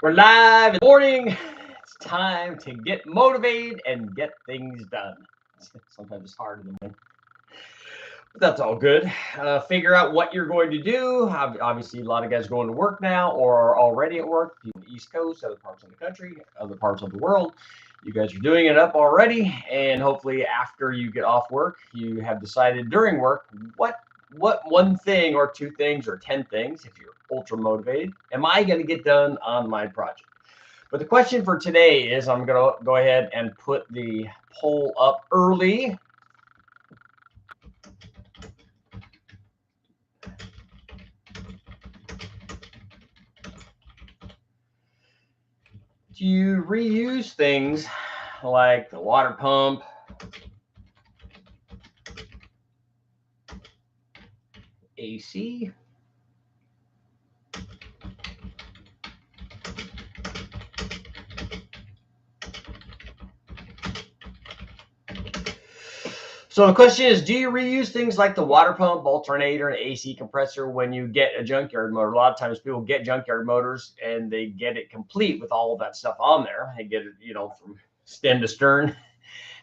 We're live in the morning. It's time to get motivated and get things done. Sometimes it's hard in the morning, but that's all good. Figure out what you're going to do. Obviously, a lot of guys are going to work now or are already at work. People on the East Coast, other parts of the country, other parts of the world. You guys are doing it up already, and hopefully, after you get off work, you have decided during work what one thing or two things or 10 things, if you're ultra motivated, am I going to get done on my project? But the question for today is, I'm going to go ahead and put the poll up early. Do you reuse things like the water pump, AC, so the question is, do you reuse things like the water pump, alternator, and AC compressor when you get a junkyard motor? A lot of times people get junkyard motors and they get it complete with all of that stuff on there. They get it, from stem to stern.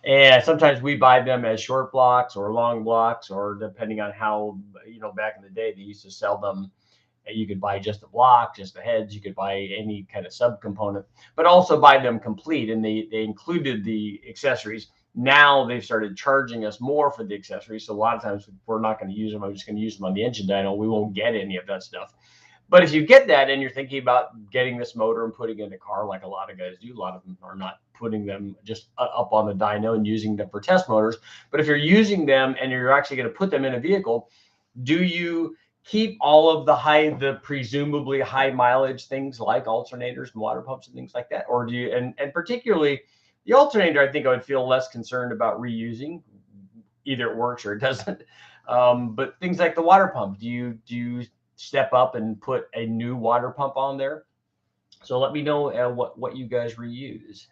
And sometimes we buy them as short blocks or long blocks, or depending on how, back in the day, they used to sell them. You could buy just the block, just the heads. You could buy any kind of subcomponent, but also buy them complete. And they included the accessories. Now they've started charging us more for the accessories. So a lot of times we're not going to use them. I'm just going to use them on the engine dyno. We won't get any of that stuff. But if you get that and you're thinking about getting this motor and putting it in a car, like a lot of guys do, a lot of them are not putting them just up on the dyno and using them for test motors. But if you're using them and you're actually going to put them in a vehicle, do you keep all of the presumably high mileage things like alternators and water pumps and things like that? Or do you, and particularly the alternator, I think I would feel less concerned about reusing. Either it works or it doesn't. But things like the water pump, do you step up and put a new water pump on there? So let me know what you guys reuse.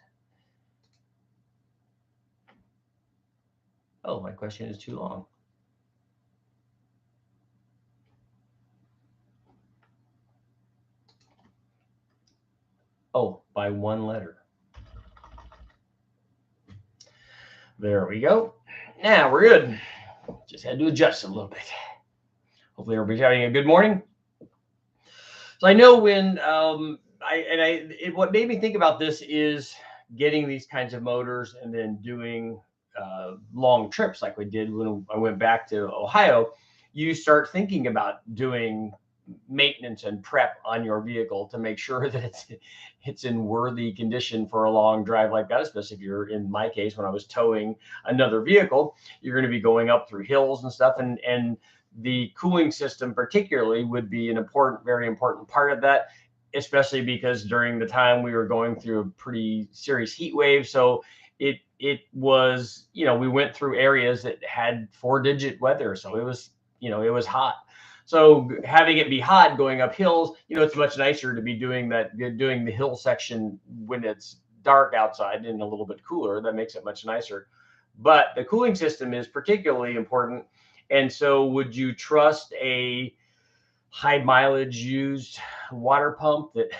Oh, my question is too long. Oh, by one letter. There we go. Now we're good. Just had to adjust a little bit. Hopefully everybody's having a good morning. So I know when what made me think about this is getting these kinds of motors and then doing long trips like we did when I went back to Ohio. You start thinking about doing maintenance and prep on your vehicle to make sure that it's in worthy condition for a long drive like that, especially if you're, in my case, when I was towing another vehicle, you're going to be going up through hills and stuff, and the cooling system particularly would be an very important part of that, especially because during the time we were going through a pretty serious heat wave. So it was, we went through areas that had 4-digit weather, so it was hot. So having it be hot going up hills, it's much nicer to be doing the hill section when it's dark outside and a little bit cooler. That makes it much nicer. But the cooling system is particularly important. And so would you trust a high mileage used water pump that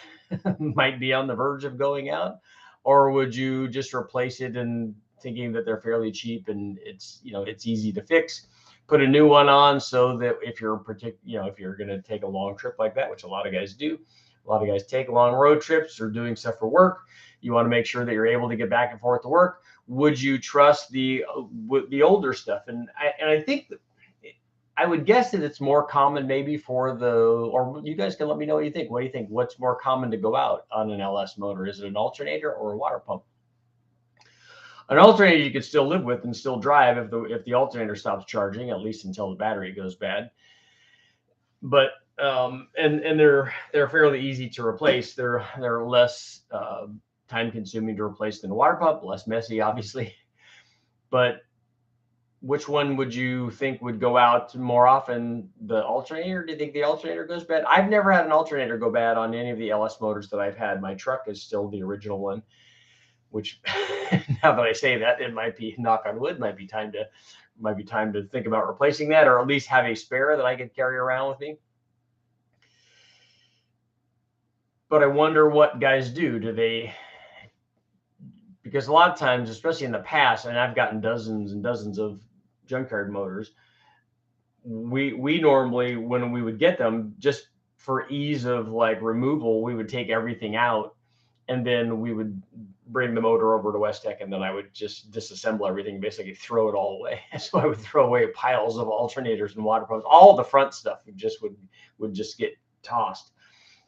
might be on the verge of going out? Or would you just replace it and thinking that they're fairly cheap and it's easy to fix? Put a new one on so that if you're going to take a long trip like that, which a lot of guys do, a lot of guys take long road trips or doing stuff for work. You want to make sure that you're able to get back and forth to work. Would you trust the older stuff? And I think that I would guess that it's more common maybe or you guys can let me know what you think. What do you think? What's more common to go out on an LS motor? Is it an alternator or a water pump? An alternator you could still live with and still drive if the alternator stops charging, at least until the battery goes bad. But and they're fairly easy to replace. They're less time consuming to replace than a water pump, less messy, obviously. But which one would you think would go out more often, the alternator? Do you think the alternator goes bad? I've never had an alternator go bad on any of the LS motors that I've had. My truck is still the original one, which now that I say that, it might be, knock on wood, might be time to think about replacing that, or at least have a spare that I could carry around with me. But I wonder what guys do. Do they, because a lot of times, especially in the past, and I've gotten dozens and dozens of junkyard motors, we normally, when we would get them, just for ease of like removal, we would take everything out, and then we would bring the motor over to West Tech, and then I would just disassemble everything, basically throw it all away. So I would throw away piles of alternators and water pumps. All the front stuff would just get tossed.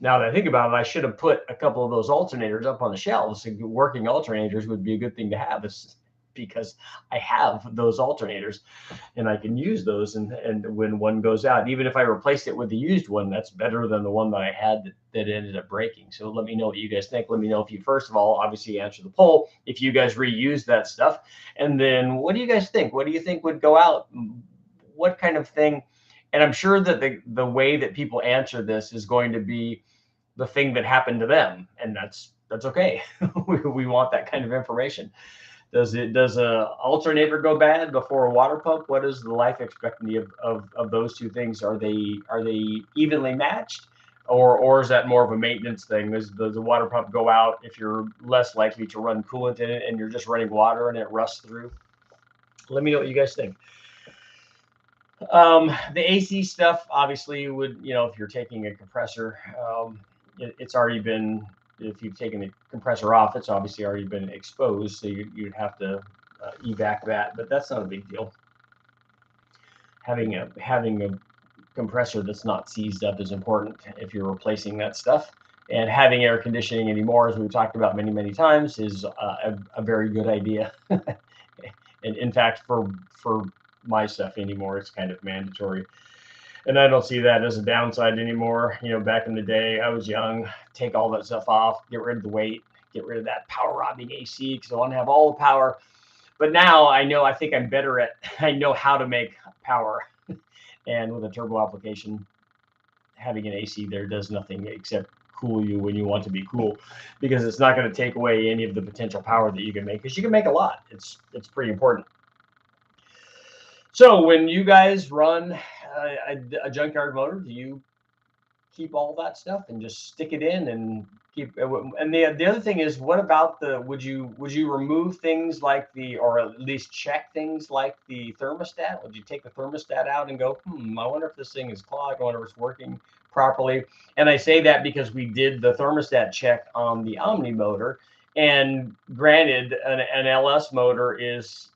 Now that I think about it, I should have put a couple of those alternators up on the shelves. Working alternators would be a good thing to have, because I have those alternators and I can use those. And when one goes out, even if I replaced it with the used one, that's better than the one that I had that ended up breaking. So let me know what you guys think. Let me know if you, first of all, obviously answer the poll, if you guys reuse that stuff. And then what do you guys think? What do you think would go out? What kind of thing? And I'm sure that the way that people answer this is going to be the thing that happened to them. And that's okay. we want that kind of information. Does a alternator go bad before a water pump? What is the life expectancy of those two things? Are they evenly matched, or is that more of a maintenance thing? Does the water pump go out if you're less likely to run coolant in it and you're just running water and it rusts through? Let me know what you guys think. The AC stuff obviously would, if you're taking a compressor, it's already been, if you've taken the compressor off, it's obviously already been exposed, so you'd have to evac that, but that's not a big deal. Having a compressor that's not seized up is important if you're replacing that stuff. And having air conditioning anymore, as we've talked about many times, is a very good idea. And in fact, for my stuff anymore, it's kind of mandatory. And I don't see that as a downside anymore. Back in the day, I was young, take all that stuff off, get rid of the weight, get rid of that power robbing AC, because I want to have all the power. But now I think I'm better at, I know how to make power. And with a turbo application, having an AC there does nothing except cool you when you want to be cool, because it's not going to take away any of the potential power that you can make, because you can make a lot. It's pretty important. So when you guys run a junkyard motor, do you keep all that stuff and just stick it in and keep? And the other thing is, what about would you remove things like or at least check things like the thermostat? Would you take the thermostat out and go, I wonder if this thing is clogged, I wonder if it's working properly? And I say that because we did the thermostat check on the Omni motor, and granted, an LS motor is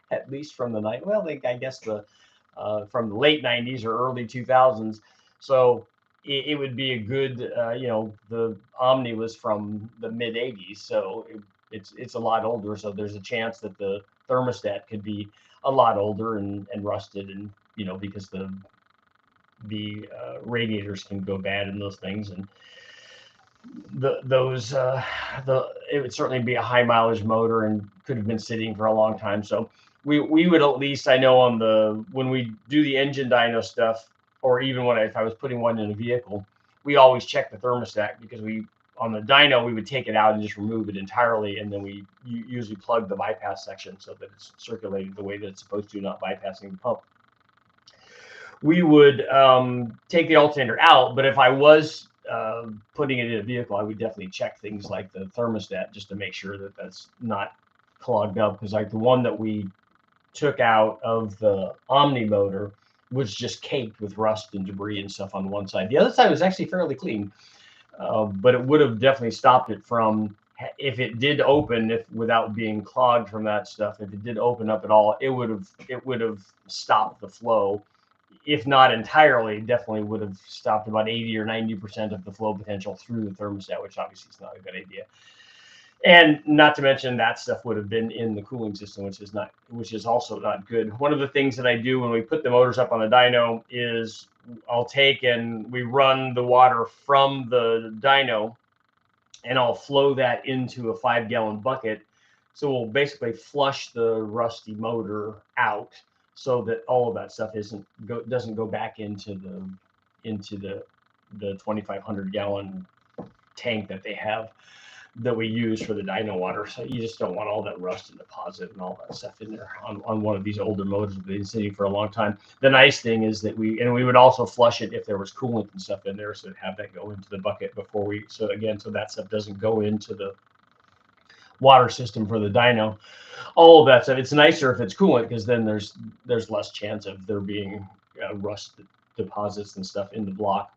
at least from the night. Well, I guess from the late 90s or early 2000s. So it would be a good, the Omni was from the mid 80s. So it's a lot older. So there's a chance that the thermostat could be a lot older and rusted, and, because the radiators can go bad in those things. And it would certainly be a high mileage motor and could have been sitting for a long time. So we would, at least I know, when we do the engine dyno stuff, or even if I was putting one in a vehicle, we always check the thermostat, because on the dyno, we would take it out and just remove it entirely. And then we usually plug the bypass section so that it's circulating the way that it's supposed to, not bypassing the pump. We would take the alternator out, but if I was putting it in a vehicle, I would definitely check things like the thermostat, just to make sure that that's not clogged up. Because like the one that we took out of the Omni motor was just caked with rust and debris and stuff on one side. The other side was actually fairly clean, but it would have definitely stopped it from, if it did open, without being clogged from that stuff, if it did open up at all, it would have stopped the flow. If not entirely, definitely would have stopped about 80 or 90% of the flow potential through the thermostat, which obviously is not a good idea. And not to mention, that stuff would have been in the cooling system, which is also not good. One of the things that I do when we put the motors up on the dyno is I'll take and we run the water from the dyno, and I'll flow that into a 5-gallon bucket. So we'll basically flush the rusty motor out, so that all of that stuff doesn't go back into the 2,500 gallon tank that they have. that we use for the dyno water. So you just don't want all that rust and deposit and all that stuff in there on one of these older motors that have been sitting for a long time. The nice thing is that we would also flush it if there was coolant and stuff in there, so have that go into the bucket before we, so that stuff doesn't go into the water system for the dyno. All of that stuff. It's nicer if it's coolant because then there's less chance of there being rust deposits and stuff in the block.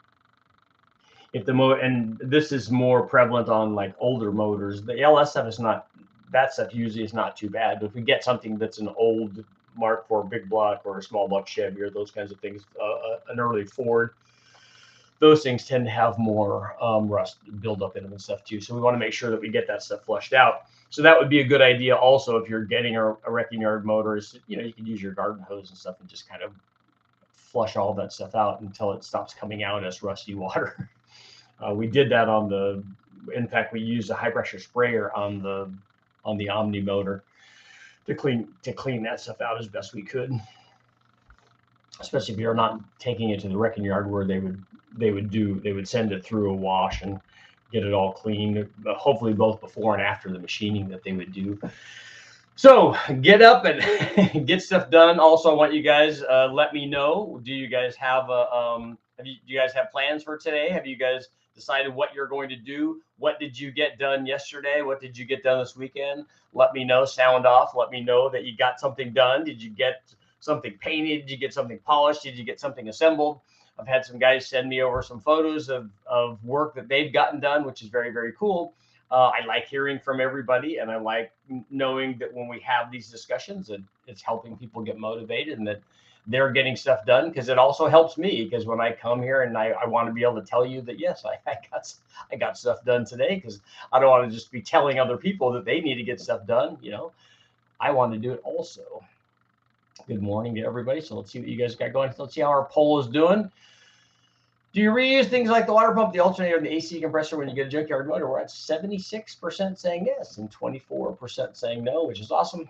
If the and this is more prevalent on like older motors. The LS stuff is not, that stuff usually is not too bad. But if we get something that's an old Mark IV big block or a small block Chevy or those kinds of things, an early Ford, those things tend to have more rust build up in them and stuff too. So we want to make sure that we get that stuff flushed out. So that would be a good idea also if you're getting a wrecking yard motor. Is, you know, you can use your garden hose and stuff and just kind of flush all that stuff out until it stops coming out as rusty water. We did that on the, in fact, we used a high pressure sprayer on the Omni motor to clean that stuff out as best we could. Especially if you're not taking it to the wrecking yard where they would send it through a wash and get it all cleaned, hopefully both before and after the machining that they would do. So get up and get stuff done. Also, I want you guys let me know. Do you guys have do you guys have plans for today? Have you guys decided what you're going to do? What did you get done yesterday? What did you get done this weekend? Let me know. Sound off. Let me know that you got something done. Did you get something painted? Did you get something polished? Did you get something assembled? I've had some guys send me over some photos of work that they've gotten done, which is very, very cool. I like hearing from everybody, and I like knowing that when we have these discussions, it's helping people get motivated and that they're getting stuff done, because it also helps me, because when I come here and I want to be able to tell you that, yes, I got stuff done today, because I don't want to just be telling other people that they need to get stuff done. You know, I want to do it also. Good morning to everybody. So let's see what you guys got going. Let's see how our poll is doing. Do you reuse things like the water pump, the alternator, and the AC compressor when you get a junkyard motor? We're at 76% saying yes and 24% saying no, which is awesome.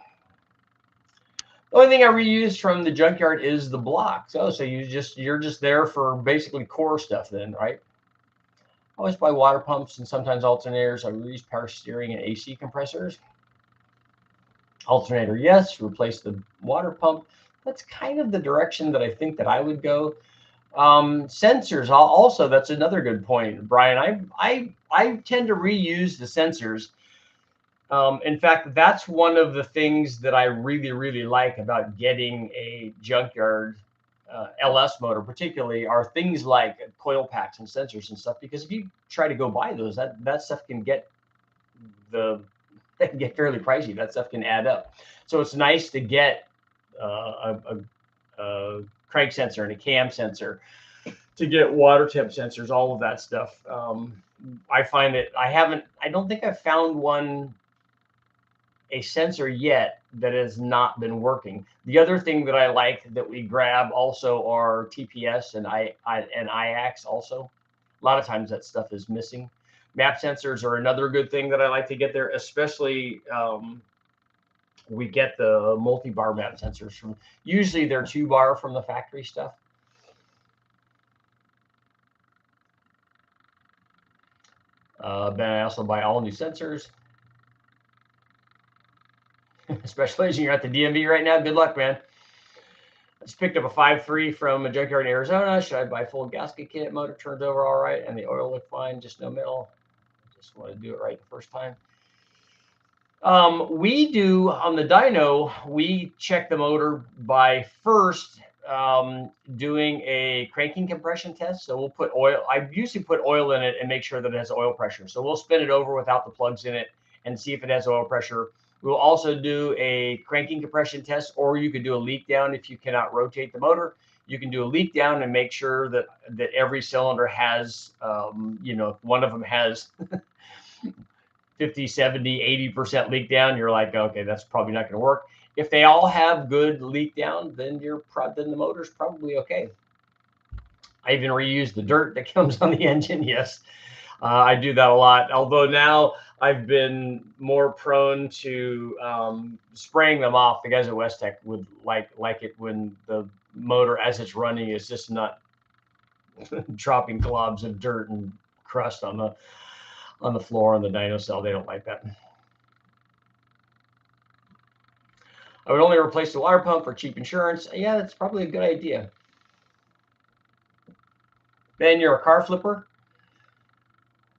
The only thing I reuse from the junkyard is the blocks. Oh, so you're just there for basically core stuff then, right? I always buy water pumps and sometimes alternators. I reuse power steering and AC compressors. Alternator, yes. Replace the water pump. That's kind of the direction that I think that I would go. Sensors, also, that's another good point, Brian. I tend to reuse the sensors. In fact, that's one of the things that I really, really like about getting a junkyard LS motor, particularly, are things like coil packs and sensors and stuff. Because if you try to go buy those, that stuff can get fairly pricey. That stuff can add up. So it's nice to get a crank sensor and a cam sensor, to get water temp sensors, all of that stuff. I find that I don't think I've found a sensor yet that has not been working. The other thing that I like that we grab also are TPS and IACs also. A lot of times that stuff is missing. Map sensors are another good thing that I like to get there, especially we get the multi-bar map sensors from, usually they're 2-bar from the factory stuff. Then I also buy all new sensors, especially as you're at the DMV right now. Good luck, man. I just picked up a 5.3 from a junkyard in Arizona. Should I buy full gasket kit? Motor turns over all right, and the oil looked fine, just no metal. I just want to do it right the first time. We do on the dyno, we check the motor by first doing a cranking compression test. So we'll put oil. I usually put oil in it and make sure that it has oil pressure. So we'll spin it over without the plugs in it and see if it has oil pressure. We'll also do a cranking compression test, or you could do a leak down if you cannot rotate the motor. You can do a leak down and make sure that every cylinder has, one of them has 50, 70, 80% leak down. You're like, okay, that's probably not going to work. If they all have good leak down, then the motor's probably okay. I even reuse the dirt that comes on the engine. Yes, I do that a lot. Although now I've been more prone to spraying them off. The guys at Westech would like it when the motor, as it's running, is just not dropping globs of dirt and crust on on the floor on the dyno cell. They don't like that. I would only replace the water pump for cheap insurance. Yeah, that's probably a good idea. Ben, you're a car flipper.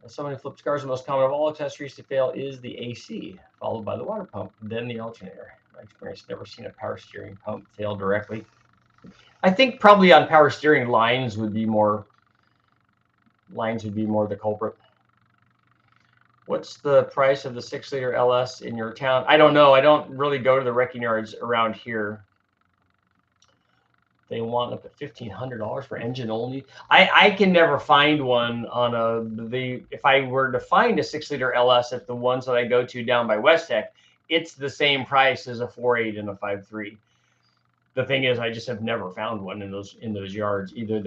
As someone who flips cars, the most common of all accessories to fail is the AC, followed by the water pump, then the alternator. My experience, never seen a power steering pump fail directly. I think probably on power steering lines would be more the culprit. What's the price of the 6-liter LS in your town? I don't know. I don't really go to the wrecking yards around here. They want up at $1,500 for engine only. I can never find one on if I were to find a 6-liter LS at the ones that I go to down by West Tech, it's the same price as a 4.8 and a 5.3. The thing is, I just have never found one in those yards. Either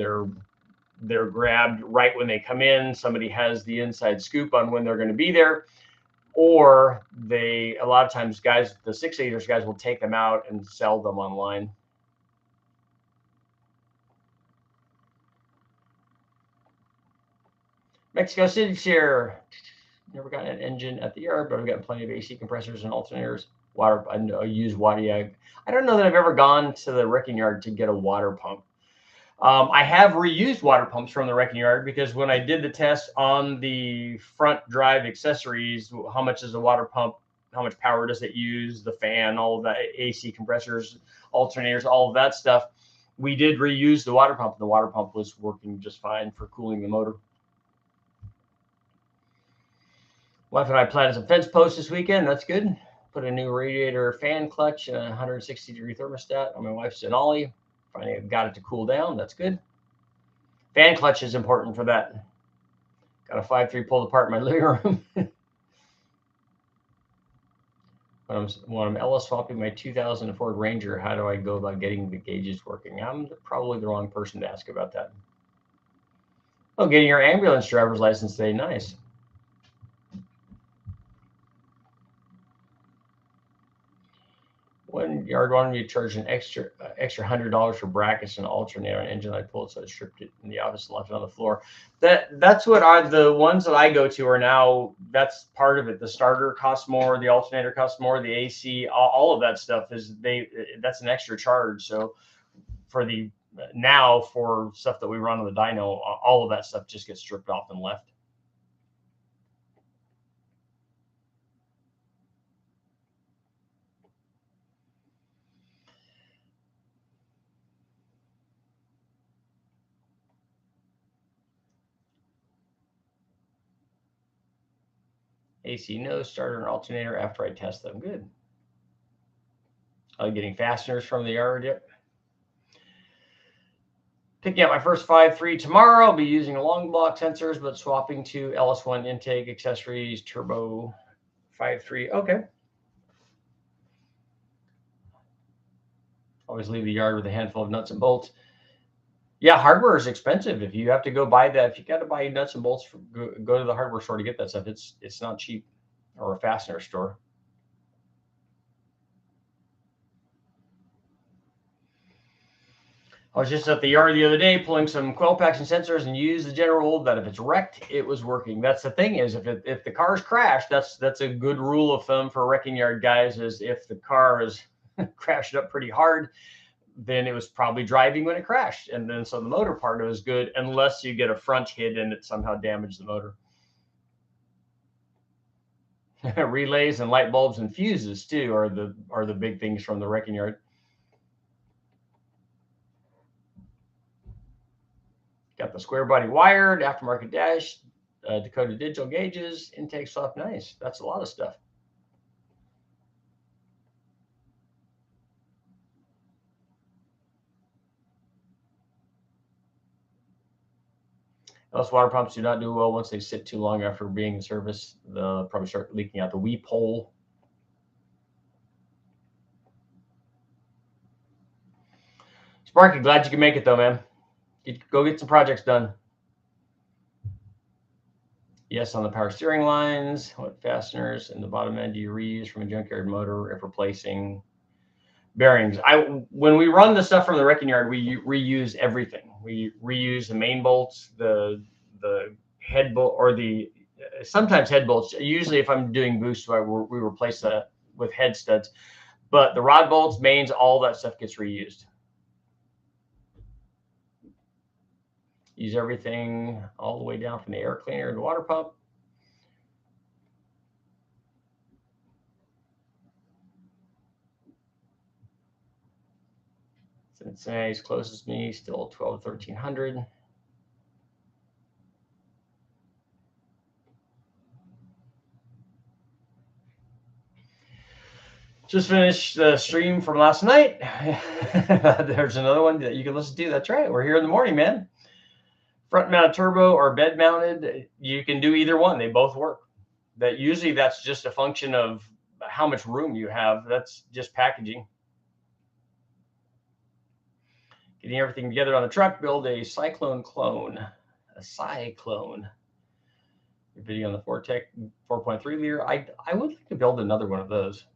they're grabbed right when they come in, somebody has the inside scoop on when they're going to be there, or a lot of times guys, the 6-liters guys will take them out and sell them online. Mexico City's here. Never got an engine at the yard, but I've got plenty of AC compressors and alternators. I use water. I don't know that I've ever gone to the wrecking yard to get a water pump. I have reused water pumps from the wrecking yard because when I did the test on the front drive accessories, how much is a water pump? How much power does it use? The fan, all of the AC compressors, alternators, all of that stuff. We did reuse the water pump. The water pump was working just fine for cooling the motor. Wife and I planted some fence posts this weekend. That's good. Put a new radiator fan clutch and a 160-degree thermostat on my wife's Denali. Finally got it to cool down. That's good. Fan clutch is important for that. Got a 5.3 pulled apart in my living room. When I'm LS swapping my 2000 Ford Ranger, how do I go about getting the gauges working? I'm probably the wrong person to ask about that. Oh, getting your ambulance driver's license today. Nice. One yard wanted me to charge an extra $100 for brackets and alternator and engine. I pulled, so I stripped it in the office and left it on the floor. That's what the ones that I go to are now. That's part of it. The starter costs more, the alternator costs more, the AC, all of that stuff that's an extra charge. So for for stuff that we run on the dyno, all of that stuff just gets stripped off and left. AC no, starter and alternator after I test them. Good. Getting fasteners from the yard. Yep. Picking up my first 5.3 tomorrow. I'll be using long block sensors, but swapping to LS1 intake accessories, turbo 5.3. Okay. Always leave the yard with a handful of nuts and bolts. Yeah, hardware is expensive. If you have to go buy that, if you got to buy nuts and bolts, go to the hardware store to get that stuff. It's not cheap, or a fastener store. I was just at the yard the other day pulling some coil packs and sensors and used the general rule that if it's wrecked, it was working. That's the thing is if the car's crashed, that's a good rule of thumb for wrecking yard guys is if the car is crashed up pretty hard, then it was probably driving when it crashed. And then so the motor part of it is good unless you get a front hit and it somehow damaged the motor. Relays and light bulbs and fuses too are the big things from the wrecking yard. Got the square body wired, aftermarket dash, Dakota digital gauges, intake swap. Nice. That's a lot of stuff. Those water pumps do not do well once they sit too long after being in service. They'll probably start leaking out the weep hole. Sparky, glad you can make it though, man. Go get some projects done. Yes, on the power steering lines. What fasteners in the bottom end do you reuse from a junkyard motor if replacing bearings? When we run the stuff from the wrecking yard, we reuse everything. We reuse the main bolts, the head bolt, or the sometimes head bolts. Usually if I'm doing boosts, we replace that with head studs. But the rod bolts, mains, all that stuff gets reused. Use everything all the way down from the air cleaner to the water pump. Cincinnati's closest to me, still 12 to 1300. Just finished the stream from last night. There's another one that you can listen to. That's right. We're here in the morning, man. Front mounted turbo or bed mounted, you can do either one. They both work. Usually that's just a function of how much room you have. That's just packaging. Getting everything together on the truck, build a cyclone clone. A cyclone. Your video on the Fortec 4.3 liter. I would like to build another one of those.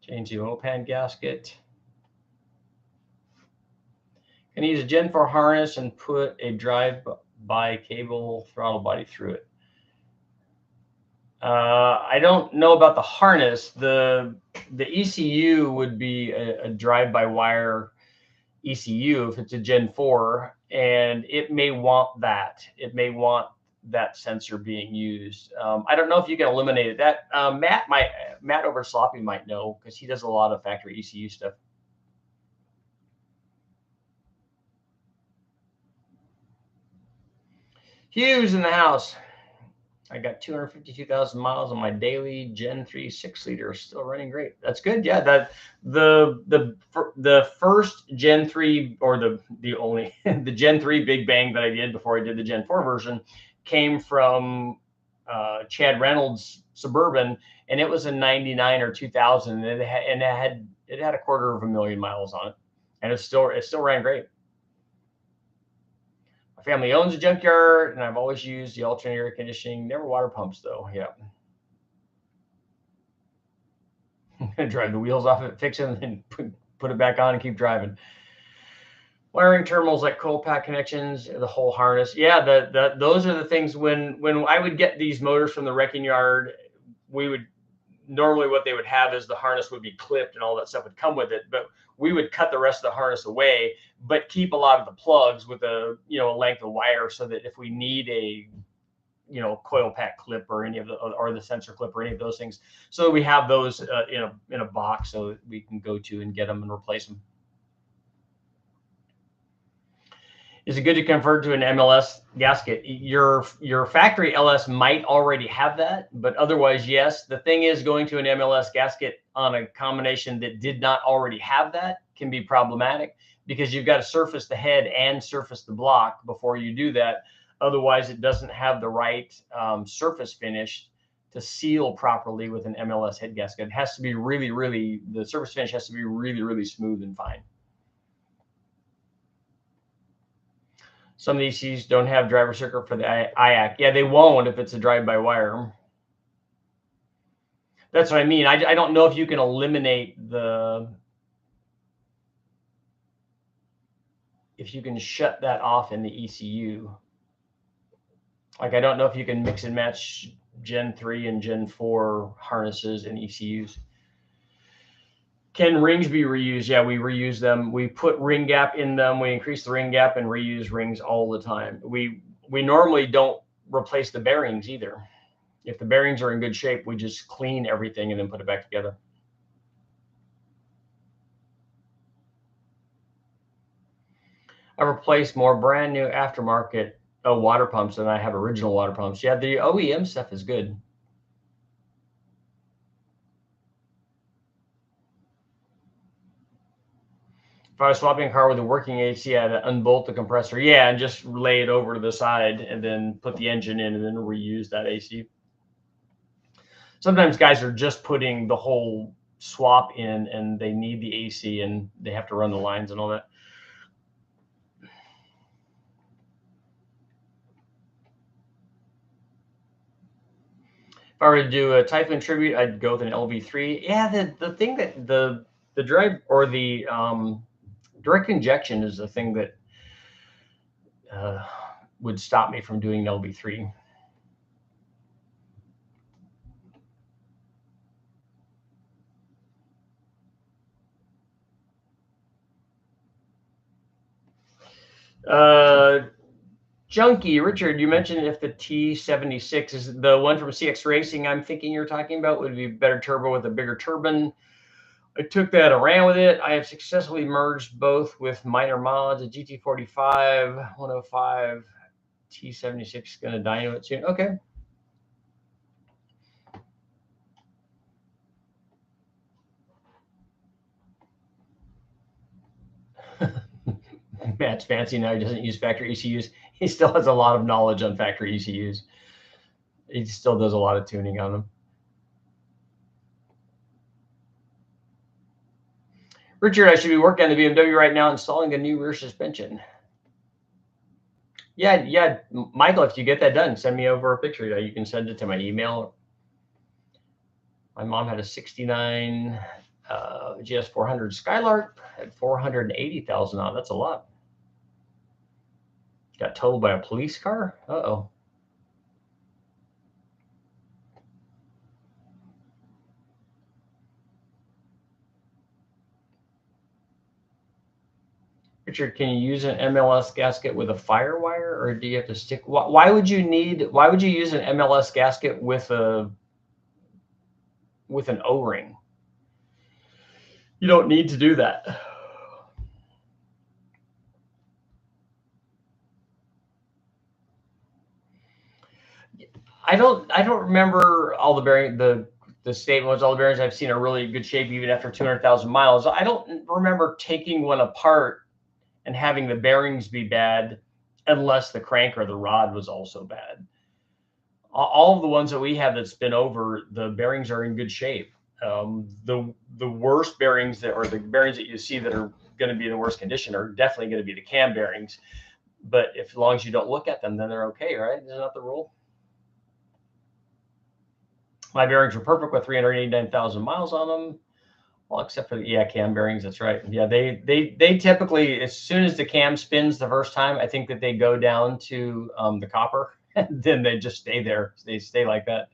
Change the oil pan gasket. Can use a Gen 4 harness and put a drive-by cable throttle body through it. I don't know about the harness. The ECU would be a drive-by-wire ECU if it's a Gen 4, and it may want that. It may want that sensor being used. I don't know if you can eliminate it. That Matt over Sloppy might know, because he does a lot of factory ECU stuff. Hughes in the house. I got 252,000 miles on my daily Gen 3 6-liter, still running great. That's good. Yeah, that the first Gen 3, or the only the Gen 3 Big Bang that I did before I did the Gen 4 version, came from Chad Reynolds Suburban, and it was a 99 or 2000, and it had a 250,000 miles on it, and it still ran great. My family owns a junkyard, and I've always used the alternator air conditioning. Never water pumps though. Yeah. Drive the wheels off it, fix it, and then put it back on and keep driving. Wiring terminals like coil pack connections, the whole harness. Yeah, those are the things. When I would get these motors from the wrecking yard, we would normally, what they would have is the harness would be clipped and all that stuff would come with it, but we would cut the rest of the harness away, but keep a lot of the plugs with a length of wire, so that if we need a coil pack clip or any of the sensor clip or any of those things, so we have those in a box so that we can go to and get them and replace them. Is it good to convert to an MLS gasket? Your factory LS might already have that, but otherwise, yes. The thing is, going to an MLS gasket on a combination that did not already have that can be problematic, because you've got to surface the head and surface the block before you do that. Otherwise, it doesn't have the right surface finish to seal properly with an MLS head gasket. It has to be the surface finish has to be really smooth and fine. Some of these ECUs don't have driver circuit for the IAC. Yeah, they won't if it's a drive-by-wire. That's what I mean. I don't know if you can eliminate if you can shut that off in the ECU. Like, I don't know if you can mix and match Gen 3 and Gen 4 harnesses and ECUs. Can rings be reused? Yeah, we reuse them. We put ring gap in them. We increase the ring gap and reuse rings all the time. We normally don't replace the bearings either. If the bearings are in good shape, we just clean everything and then put it back together. I replaced more brand new aftermarket water pumps than I have original water pumps. Yeah, the OEM stuff is good. If I was swapping a car with a working AC, I'd unbolt the compressor. Yeah, and just lay it over to the side and then put the engine in and then reuse that AC. Sometimes guys are just putting the whole swap in and they need the AC and they have to run the lines and all that. If I were to do a Typhoon tribute, I'd go with an LV3. Yeah, the thing that the drive or the direct injection is the thing that would stop me from doing LB3. Junky, Richard, you mentioned if the T76 is the one from CX Racing, I'm thinking you're talking about, would be better turbo with a bigger turbine. I took that and ran with it. I have successfully merged both with minor mods, a GT45, 105, T76 going to dyno it soon. Okay. Matt's fancy now. He doesn't use factory ECUs. He still has a lot of knowledge on factory ECUs. He still does a lot of tuning on them. Richard, I should be working on the BMW right now, installing a new rear suspension. Yeah, Michael, if you get that done, send me over a picture. You can send it to my email. My mom had a 69 GS400 Skylark at 480,000 on. That's a lot. Got totaled by a police car? Uh-oh. Richard, can you use an MLS gasket with a fire wire, or do you have to stick? Why would you use an MLS gasket with an O-ring? You don't need to do that. I don't remember all the bearing. The statement was all the bearings I've seen are really good shape even after 200,000 miles. I don't remember taking one apart and having the bearings be bad unless the crank or the rod was also bad. All of the ones that we have that's been over, the bearings are in good shape. The worst bearings or the bearings that you see that are going to be in the worst condition are definitely going to be the cam bearings. But as long as you don't look at them, then they're okay, right? Isn't that the rule? My bearings were perfect with 389,000 miles on them. Well, except for the cam bearings. That's right. Yeah, they typically, as soon as the cam spins the first time, I think that they go down to the copper, and then they just stay there. They stay like that.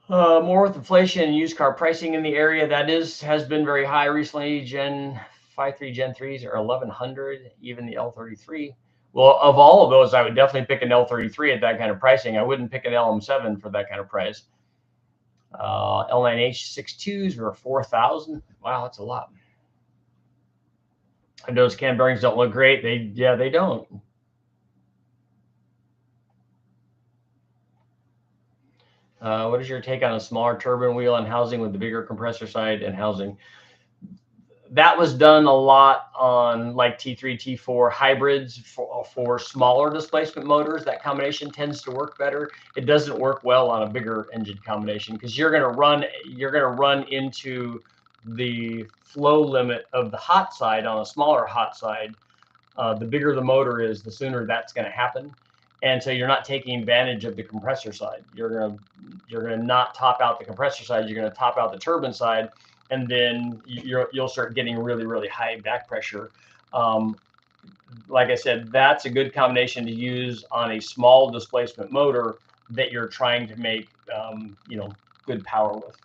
More with inflation and used car pricing in the area, that has been very high recently. Gen 5.3, Gen 3s are 1,100, even the L33. Well, of all of those, I would definitely pick an L33 at that kind of pricing. I wouldn't pick an LM7 for that kind of price. L9H 6.2s were 4,000. Wow, that's a lot. And those cam bearings don't look great. They don't. What is your take on a smaller turbine wheel and housing with the bigger compressor side and housing? That was done a lot on like T3, T4 hybrids for smaller displacement motors. That combination tends to work better. It doesn't work well on a bigger engine combination because you're going to run into the flow limit of the hot side on a smaller hot side. The bigger the motor is, the sooner that's going to happen. And so you're not taking advantage of the compressor side. You're gonna not top out the compressor side. You're gonna top out the turbine side, and then you'll start getting really, really high back pressure. Like I said, that's a good combination to use on a small displacement motor that you're trying to make good power with.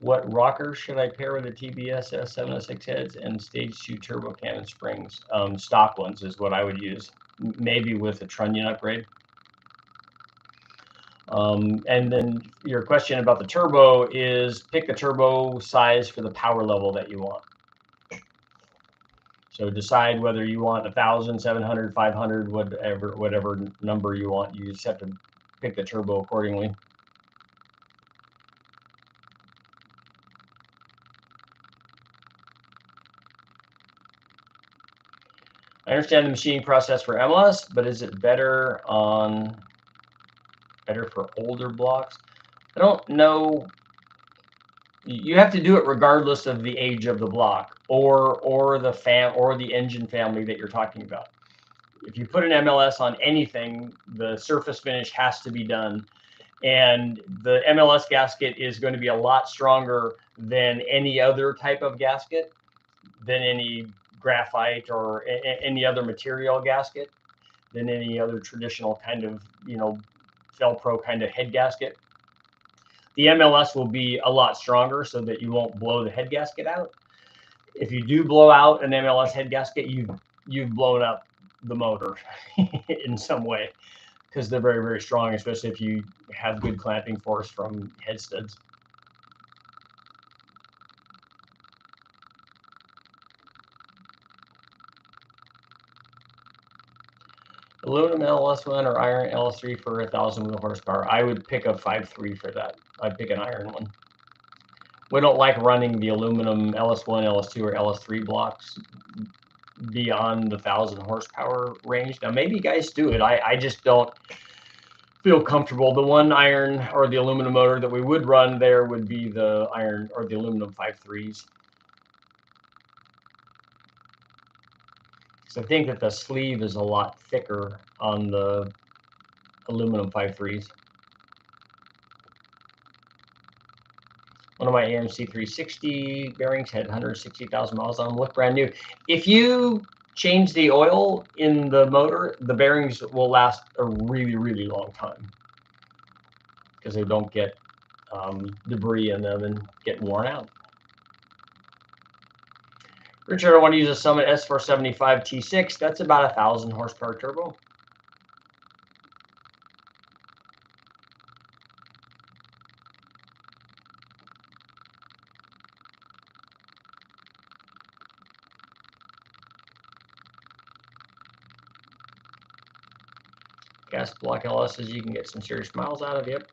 What rockers should I pair with the TBS S706 heads and stage 2 turbo cannon springs? Stock ones is what I would use, maybe with a trunnion upgrade. And then your question about the turbo is pick the turbo size for the power level that you want. So decide whether you want 1,000, 700, 500, whatever number you want. You just have to pick the turbo accordingly. I understand the machining process for MLS, but is it better for older blocks? I don't know. You have to do it regardless of the age of the block or the engine family that you're talking about. If you put an MLS on anything, the surface finish has to be done. And the MLS gasket is going to be a lot stronger than any other type of gasket, than any graphite or any other material gasket, than any other traditional kind of, Velcro kind of head gasket. The MLS will be a lot stronger so that you won't blow the head gasket out. If you do blow out an MLS head gasket, you've blown up the motor in some way, because they're very, very strong, especially if you have good clamping force from head studs. Aluminum LS1 or iron LS3 for 1,000 wheel horsepower. I would pick a 5.3 for that. I'd pick an iron one. We don't like running the aluminum LS1, LS2, or LS3 blocks beyond the 1,000 horsepower range. Now, maybe you guys do it. I just don't feel comfortable. The one iron or the aluminum motor that we would run there would be the iron or the aluminum 5.3s. So I think that the sleeve is a lot thicker on the aluminum 5.3s. One of my AMC 360 bearings had 160,000 miles on them, look brand new. If you change the oil in the motor, the bearings will last a really, really long time, because they don't get debris in them and get worn out. Richard, I want to use a Summit S475 T6. That's about 1,000 horsepower turbo. Gas block LSs you can get some serious miles out of. Yep.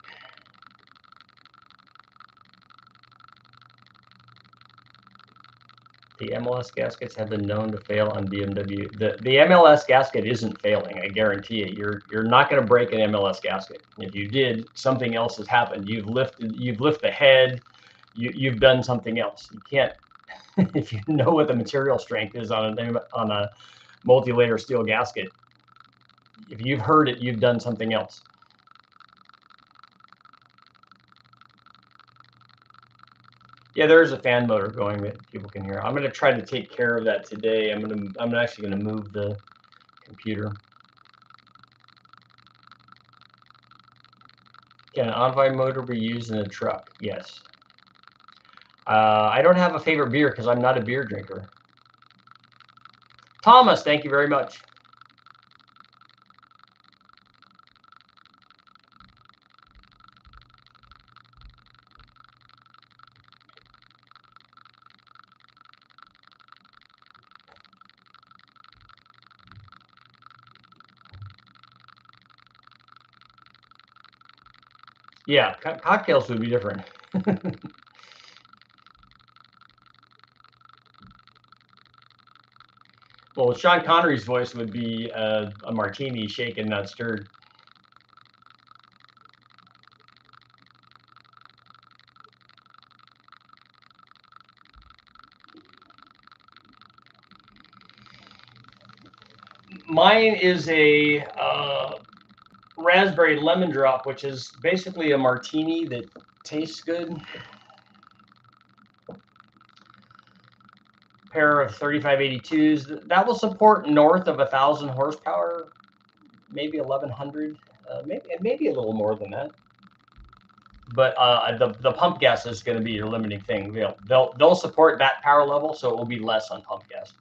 The MLS gaskets have been known to fail on BMW. The MLS gasket isn't failing, I guarantee you. You're not going to break an MLS gasket. If you did, something else has happened. You've lifted the head. You've done something else. You can't. If you know what the material strength is on a multi-layer steel gasket, if you've heard it, you've done something else. Yeah, there is a fan motor going that people can hear. I'm going to try to take care of that today. I'm actually going to move the computer. Can an Envy motor be used in a truck? Yes. I don't have a favorite beer because I'm not a beer drinker. Thomas, thank you very much. Yeah, cocktails would be different. Well, Sean Connery's voice would be a martini shaken, not stirred. Mine is a raspberry lemon drop, which is basically a martini that tastes good. Pair of 3582s. That will support north of 1,000 horsepower, maybe 1,100, maybe a little more than that. But the pump gas is going to be your limiting thing. They'll support that power level, so it will be less on pump gas.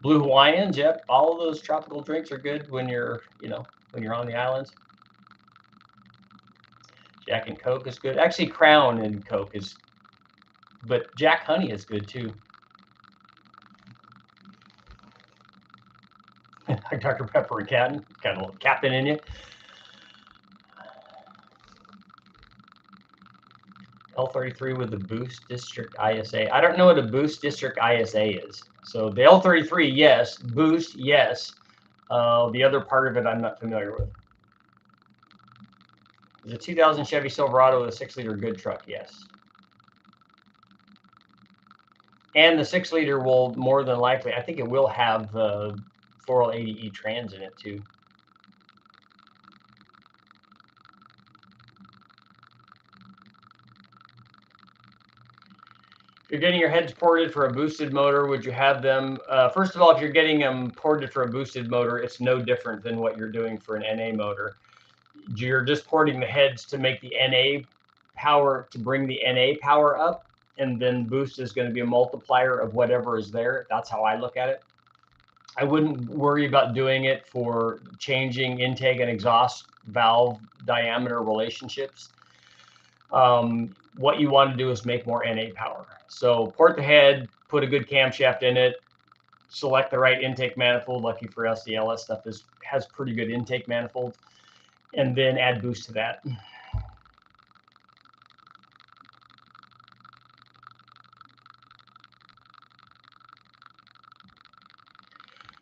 Blue Hawaiians, yep. All of those tropical drinks are good when you're on the islands. Jack and Coke is good. Actually, Crown and Coke is, but Jack Honey is good too. Dr. Pepper and Captain, got a little Captain in you. L33 with the Boost District ISA. I don't know what a Boost District ISA is. So the L33, yes. Boost, yes. The other part of it, I'm not familiar with. Is a 2000 Chevy Silverado with a 6-liter good truck? Yes. And the 6-liter will more than likely, I think it will have the 4L80E trans in it too. If you're getting your heads ported for a boosted motor, would you have them? First of all, if you're getting them ported for a boosted motor, it's no different than what you're doing for an NA motor. You're just porting the heads to make the NA power, to bring the NA power up, and then boost is going to be a multiplier of whatever is there. That's how I look at it. I wouldn't worry about doing it for changing intake and exhaust valve diameter relationships. What you want to do is make more NA power. So port the head, put a good camshaft in it, select the right intake manifold. Lucky for us, the LS stuff has pretty good intake manifolds, and then add boost to that.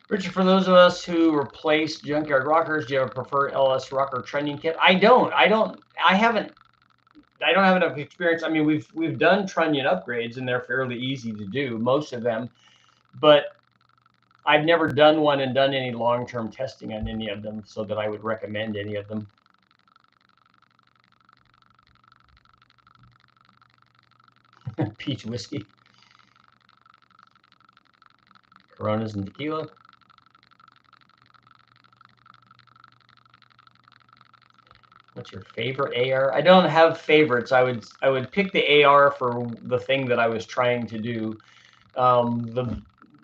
Richard, for those of us who replace Junkyard rockers, do you have a preferred LS rocker trunnion kit? I don't have enough experience. I mean, we've done trunnion upgrades and they're fairly easy to do, most of them, but I've never done one and done any long-term testing on any of them so that I would recommend any of them. Peach whiskey, Coronas and tequila. What's your favorite AR? I don't have favorites. I would pick the AR for the thing that I was trying to do.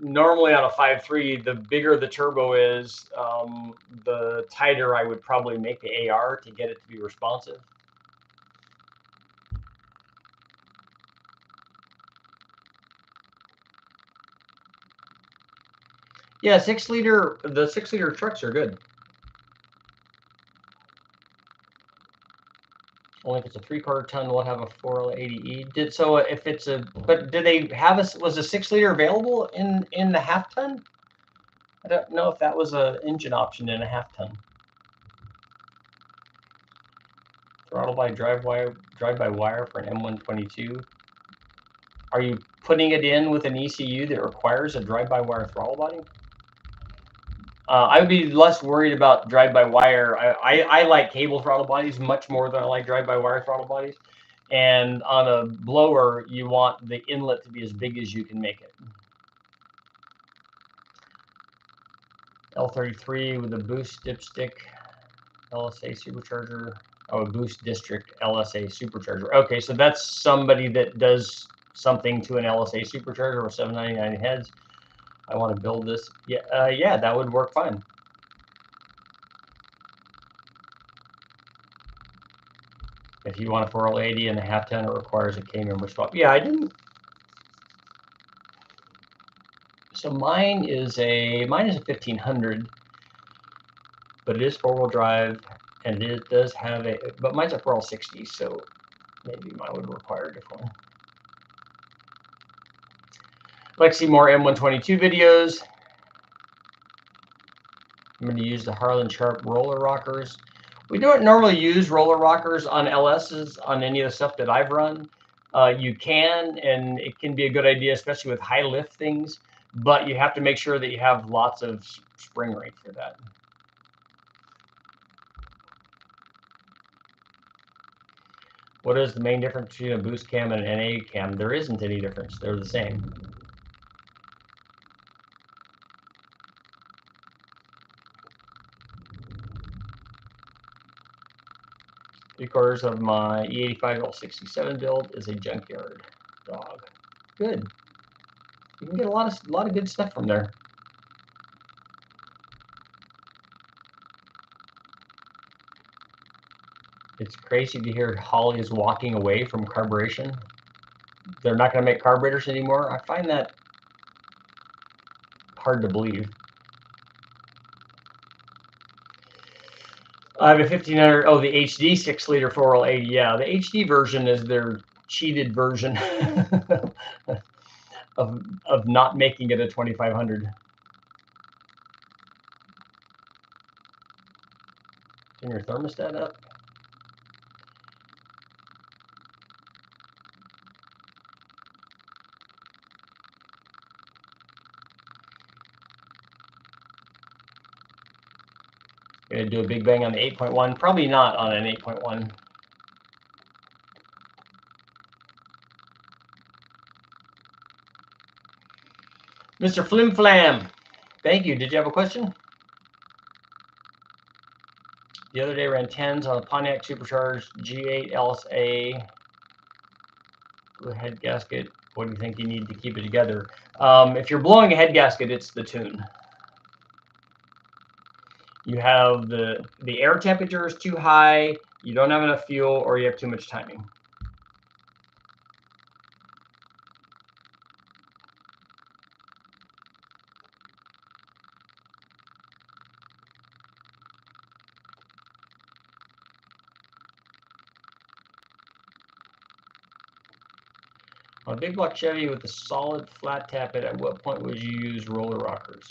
Normally on a 5.3, the bigger the turbo is, the tighter I would probably make the AR to get it to be responsive. Yeah, the 6-liter trucks are good. Only if it's a 3/4 ton, we'll have a 4L80E. So if it's but did they have was a 6-liter available in the half ton? I don't know if that was an engine option in a half ton. Throttle by drive by wire for an M122. Are you putting it in with an ECU that requires a drive-by-wire throttle body? I would be less worried about drive-by-wire. I like cable throttle bodies much more than I like drive-by-wire throttle bodies. And on a blower, you want the inlet to be as big as you can make it. L33 with a boost dipstick, LSA supercharger. Oh, a boost district LSA supercharger. Okay, so that's somebody that does something to an LSA supercharger with 799 heads. I want to build this. Yeah, yeah, that would work fine. If you want a 4L80 and a half ton, it requires a K-member swap. Yeah, I didn't. So mine is a 1500, but it is 4-wheel drive, and it does have a. But mine's a 4L60, so maybe mine would require a different one. Like to see more M122 videos. I'm going to use the Harlan Sharp roller rockers. We don't normally use roller rockers on LSs on any of the stuff that I've run. You can, and it can be a good idea, especially with high lift things, but you have to make sure that you have lots of spring rate for that. What is the main difference between a boost cam and an NA cam? There isn't any difference. They're the same. 3/4 of my E85 L67 build is a Junkyard dog. Good. You can get a lot of good stuff from there. It's crazy to hear Holley is walking away from carburation. They're not going to make carburetors anymore. I find that hard to believe. I have a 1500. Oh, the HD 6-liter 4L80. Yeah, the HD version is their cheated version of not making it a 2500. Turn your thermostat up. Gonna do a big bang on the 8.1. Probably not on an 8.1. Mr. Flim Flam, thank you. Did you have a question? The other day ran 10s on a Pontiac supercharged G8 LSA with a head gasket. What do you think you need to keep it together? If you're blowing a head gasket, it's the tune. You have the air temperature is too high, you don't have enough fuel, or you have too much timing. On a big block Chevy with a solid flat tappet, at what point would you use roller rockers?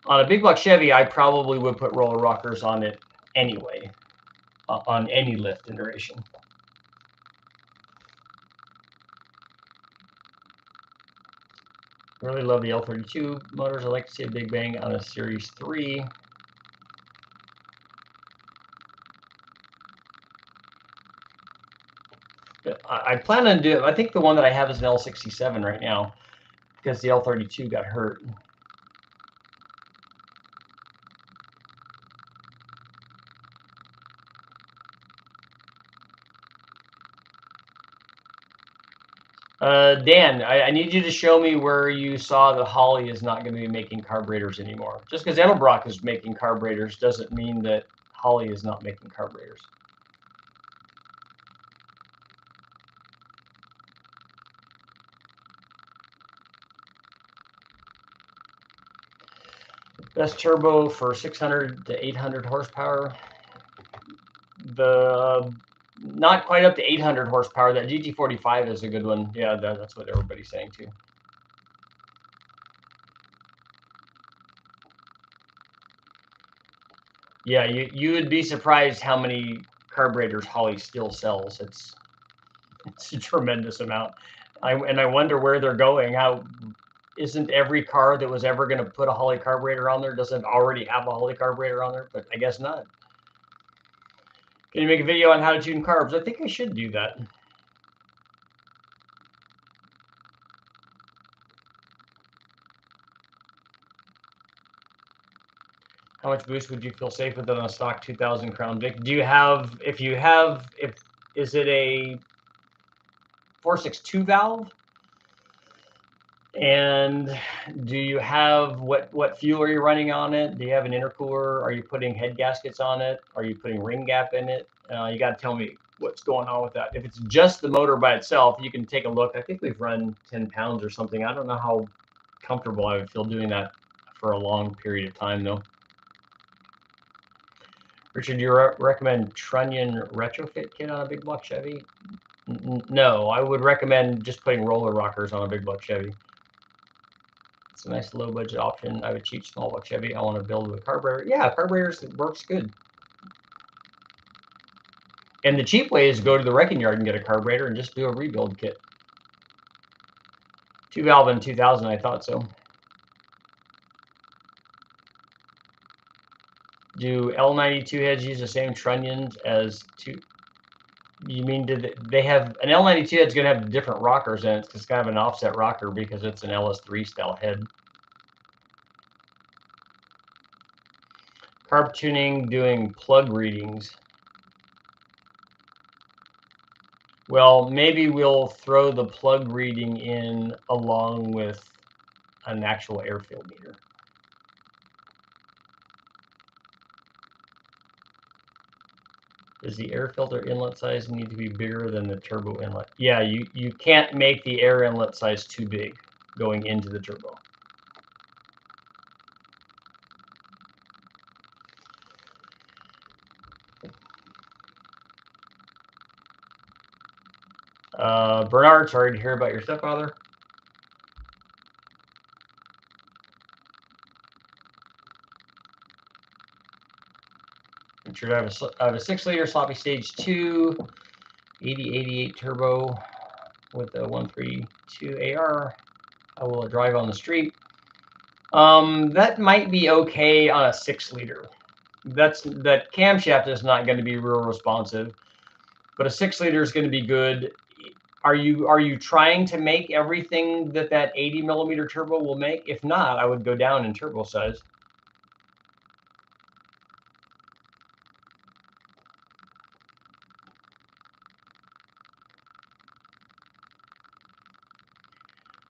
On a big block Chevy, I probably would put roller rockers on it anyway, on any lift iteration. Really love the L32 motors. I'd like to see a big bang on a Series 3. I plan on doing, I think the one that I have is an L67 right now because the L32 got hurt. Dan, I need you to show me where you saw that Holley is not going to be making carburetors anymore. Just because Edelbrock is making carburetors doesn't mean that Holley is not making carburetors. Best turbo for 600 to 800 horsepower. Not quite up to 800 horsepower. That GT45 is a good one. Yeah, that's what everybody's saying too. Yeah, you would be surprised how many carburetors Holley still sells. It's a tremendous amount. I wonder where they're going. How isn't every car that was ever going to put a Holley carburetor on there doesn't already have a Holley carburetor on there? But I guess not. Can you make a video on how to tune carbs? I think I should do that. How much boost would you feel safe with on a stock 2000 Crown Vic? Do you have, is it a 462 valve? And do you have, what fuel are you running on it? Do you have an intercooler? Are you putting head gaskets on it? Are you putting ring gap in it? You got to tell me what's going on with that. If it's just the motor by itself, you can take a look. I think we've run 10 pounds or something. I don't know how comfortable I would feel doing that for a long period of time, though. Richard, do you recommend trunnion retrofit kit on a big block Chevy? No, I would recommend just putting roller rockers on a big block Chevy. It's a nice low budget option. I have a cheap small block Chevy. I want to build with carburetor. Yeah, carburetors works good. And the cheap way is go to the wrecking yard and get a carburetor and just do a rebuild kit. 2 valve in 2000, I thought so. Do L92 heads use the same trunnions as two? You mean, did they have an L92 head's going to have different rockers in it? It's kind of an offset rocker because it's an LS3 style head. Carb tuning doing plug readings. Well, maybe we'll throw the plug reading in along with an actual air field meter. Does the air filter inlet size need to be bigger than the turbo inlet? Yeah, you can't make the air inlet size too big going into the turbo. Bernard, sorry to hear about your stepfather. Richard, I have a 6-liter sloppy stage 2, 8088 turbo with a 132 AR. How will it drive on the street? That might be okay on a 6-liter. that camshaft is not going to be real responsive, but a 6-liter is going to be good. Are you trying to make everything that 80 millimeter turbo will make? If not, I would go down in turbo size.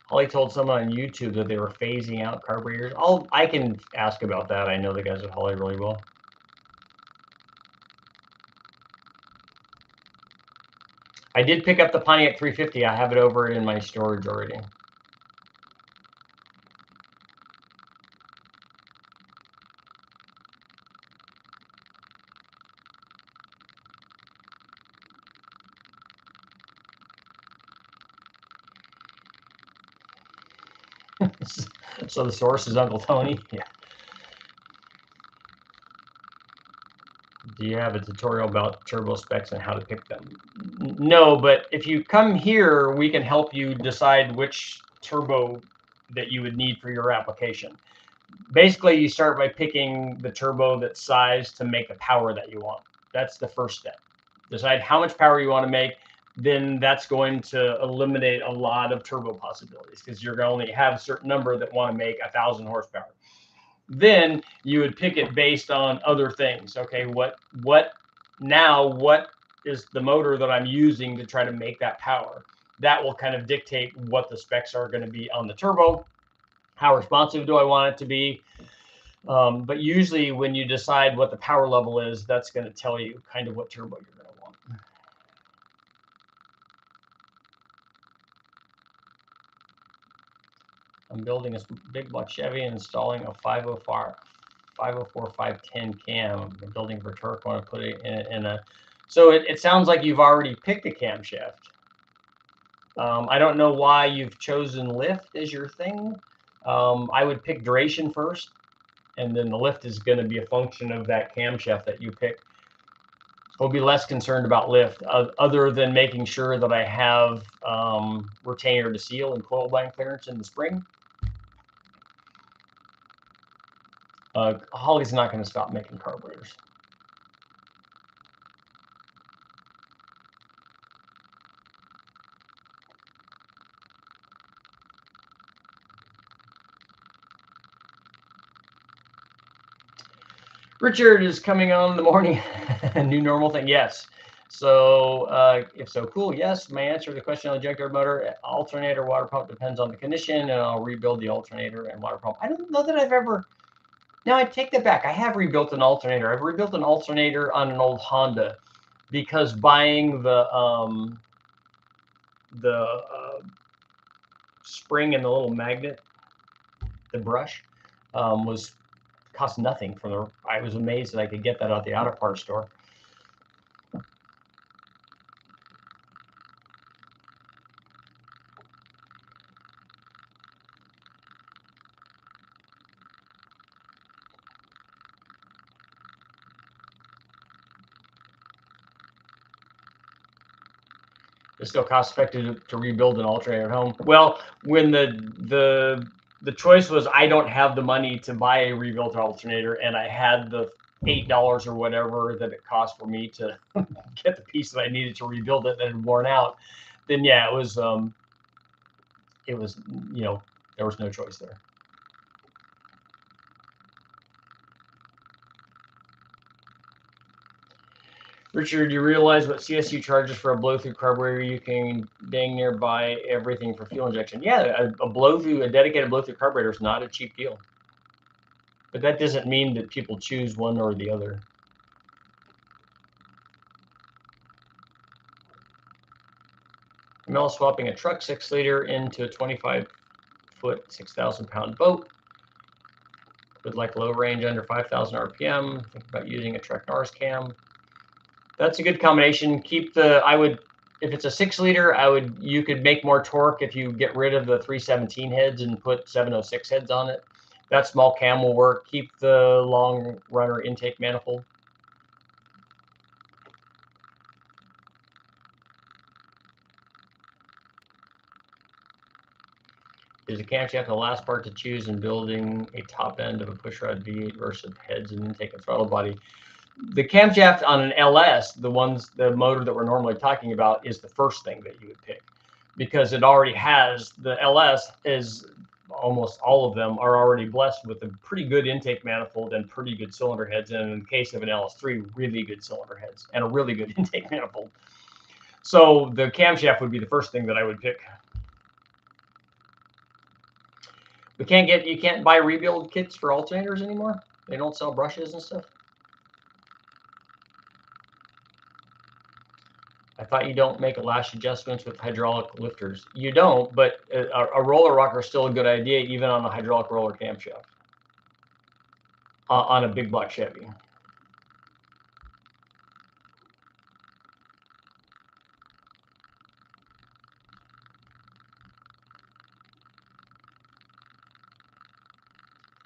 Holly told someone on YouTube that they were phasing out carburetors. I can ask about that. I know the guys at Holly really well. I did pick up the Pontiac 350. I have it over in my storage already. So the source is Uncle Tony. Yeah. Do you have a tutorial about turbo specs and how to pick them? No, but if you come here, we can help you decide which turbo that you would need for your application. Basically, you start by picking the turbo that's sized to make the power that you want. That's the first step. Decide how much power you want to make. Then that's going to eliminate a lot of turbo possibilities because you're going to only have a certain number that want to make 1,000 horsepower. Then you would pick it based on other things. Okay, what is the motor that I'm using to try to make that power? That will kind of dictate what the specs are going to be on the turbo. How responsive do I want it to be? But usually when you decide what the power level is, that's going to tell you kind of what turbo you're going to want. I'm building a big block Chevy and installing a 504 510 cam. I'm building for torque. Want to put it in a. So it sounds like you've already picked a camshaft. I don't know why you've chosen lift as your thing. I would pick duration first, and then the lift is going to be a function of that camshaft that you pick. I'll be less concerned about lift, other than making sure that I have retainer to seal and coil blank clearance in the spring. Holly's not going to stop making carburetors. Richard is coming on in the morning. New normal thing. Yes. So if so, cool. Yes. My answer to the question on the junkyard motor, alternator, water pump depends on the condition, and I'll rebuild the alternator and water pump. I don't know that I've ever. No, I take that back. I have rebuilt an alternator. I've rebuilt an alternator on an old Honda because buying the spring and the little magnet, the brush, cost nothing from the. I was amazed that I could get that at the auto parts store. It's still cost effective to rebuild an alternator at home. Well, when the choice was I don't have the money to buy a rebuilt alternator, and I had the $8 or whatever that it cost for me to get the piece that I needed to rebuild it that had worn out, then yeah, it was there was no choice there. Richard, you realize what CSU charges for a blow-through carburetor? You can dang near buy everything for fuel injection. Yeah, a dedicated blow-through carburetor is not a cheap deal. But that doesn't mean that people choose one or the other. I'm swapping a truck 6-liter into a 25-foot, 6,000-pound boat. Would like low range under 5,000 RPM. Think about using a Trek Norris cam. That's a good combination. Keep the, if it's a 6-liter, you could make more torque if you get rid of the 317 heads and put 706 heads on it. That small cam will work. Keep the long runner intake manifold. Is the camshaft the last part to choose in building a top end of a pushrod V8 versus heads and intake and throttle body? The camshaft on an LS, the motor that we're normally talking about, is the first thing that you would pick, because it already has, the LS is, almost all of them are already blessed with a pretty good intake manifold and pretty good cylinder heads, and in the case of an LS3, really good cylinder heads and a really good intake manifold. So the camshaft would be the first thing that I would pick. You can't buy rebuild kits for alternators anymore. They don't sell brushes and stuff. I thought you don't make lash adjustments with hydraulic lifters. You don't, but a roller rocker is still a good idea, even on a hydraulic roller camshaft on a big block Chevy.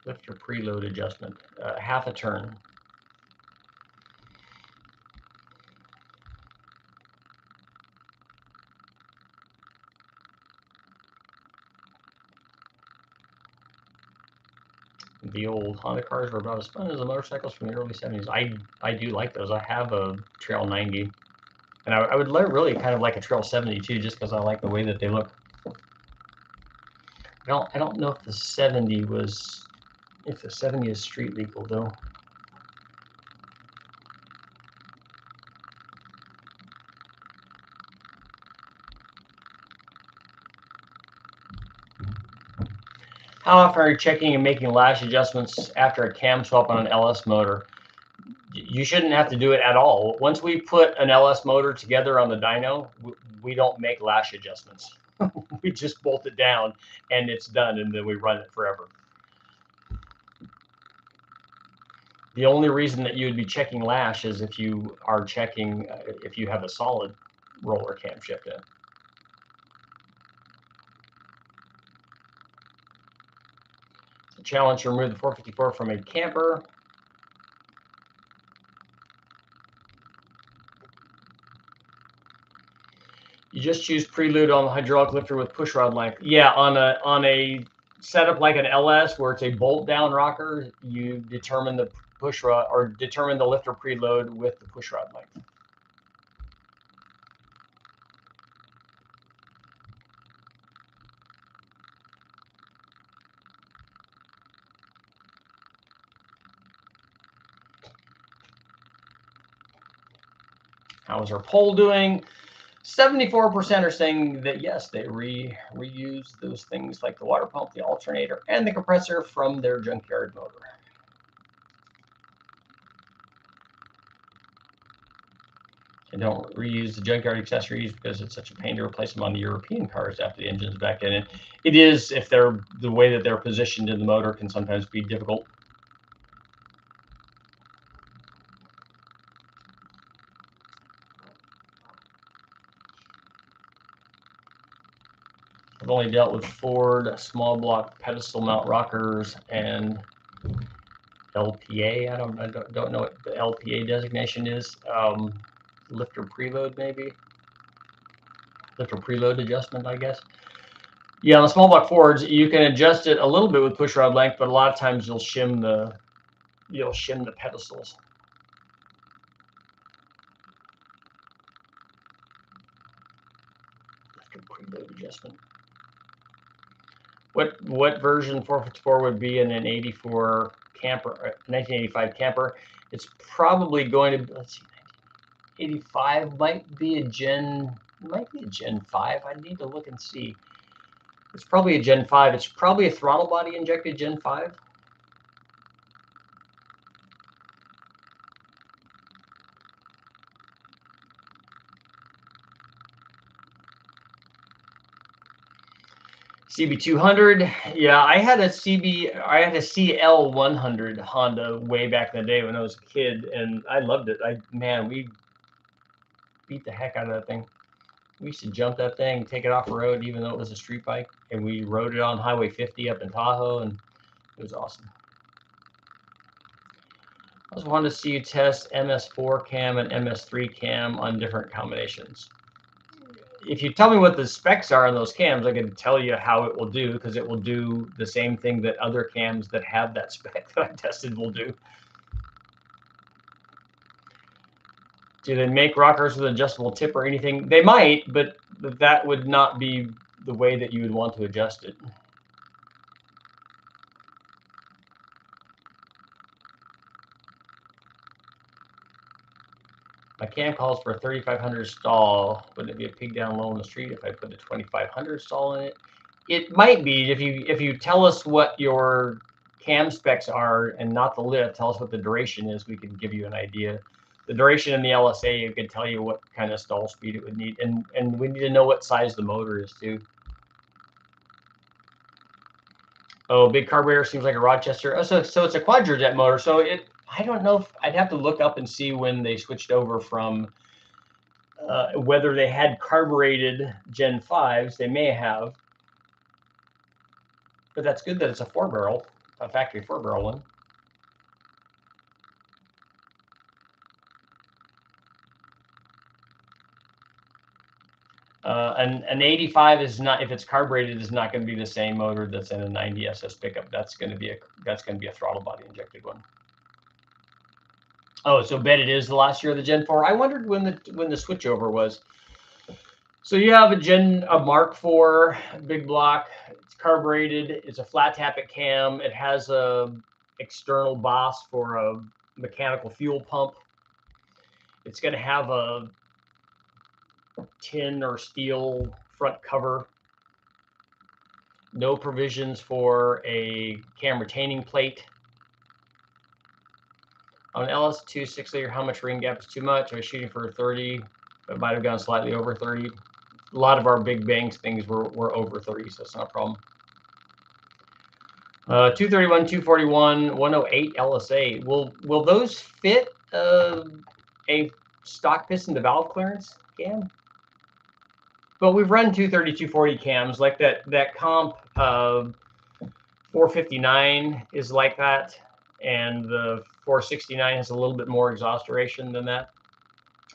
Lifter preload adjustment, half a turn. The old Honda cars were about as fun as the motorcycles from the early 70s. I do like those. I have a Trail 90, and I would really kind of like a Trail 72 just because I like the way that they look. I don't know if the 70 is street legal though. How often are you checking and making lash adjustments after a cam swap on an LS motor? You shouldn't have to do it at all. Once we put an LS motor together on the dyno, we don't make lash adjustments. We just bolt it down and it's done, and then we run it forever. The only reason that you would be checking lash is if you are checking if you have a solid roller camshaft in. It's a challenge to remove the 454 from a camper. You just choose prelude on the hydraulic lifter with pushrod length. Yeah, on a setup like an LS where it's a bolt down rocker, you determine the pushrod or determine the lifter preload with the pushrod length. How is our poll doing? 74% are saying that yes, they reuse those things like the water pump, the alternator, and the compressor from their Junkyard motor. And don't reuse the Junkyard accessories because it's such a pain to replace them on the European cars after the engine's back in. And it is, if they're the way that they're positioned in the motor can sometimes be difficult. I've only dealt with Ford small block pedestal mount rockers and LPA. I don't know what the LPA designation is. Lifter preload, maybe. Lifter preload adjustment, I guess. Yeah, on the small block Fords, you can adjust it a little bit with pushrod length, but a lot of times you'll shim the pedestals. Lifter preload adjustment. What version 454 would be in an 84 camper, 1985 camper? It's probably going to, let's see, 85 might be a Gen 5. I need to look and see. It's probably a Gen 5. It's probably a throttle body injected Gen 5. CB200, yeah, I had a CL100 Honda way back in the day when I was a kid, and I loved it. Man, we beat the heck out of that thing. We used to jump that thing, take it off the road, even though it was a street bike, and we rode it on Highway 50 up in Tahoe, and it was awesome. I just wanted to see you test MS4 cam and MS3 cam on different combinations. if you tell me what the specs are on those cams, I can tell you how it will do, because it will do the same thing that other cams that have that spec that I tested will do. Do they make rockers with adjustable tip or anything? They might, but that would not be the way that you would want to adjust it. My cam calls for a 3500 stall. Wouldn't it be a pig down low in the street if I put a 2500 stall in it? It might be. If you tell us what your cam specs are and not the lift, tell us what the duration is, we can give you an idea. The duration in the LSA, it could tell you what kind of stall speed it would need, and we need to know what size the motor is too. Oh, big carburetor seems like a Rochester. Oh, so it's a quadrajet motor. So I don't know if I'd have to look up and see when they switched over from whether they had carbureted Gen 5s. They may have, but that's good that it's a 4-barrel, a factory 4-barrel one. An 85 is not, if it's carbureted, is not going to be the same motor that's in a 90 SS pickup. That's going to be a throttle body injected one. Oh, so bet it is the last year of the Gen 4. I wondered when the switchover was. So you have a Mark IV big block. It's carbureted. It's a flat tappet cam. It has a external boss for a mechanical fuel pump. It's going to have a tin or steel front cover. No provisions for a cam retaining plate. On LS2 6-liter, how much ring gap is too much? I was shooting for 30. It might have gone slightly over 30. A lot of our big bangs things were over 30, so it's not a problem. 231, 241, 108 LSA. Will those fit a stock piston to valve clearance cam? But we've run 230, 240 cams like that comp 459 is like that, and the 469 has a little bit more exhaust duration than that.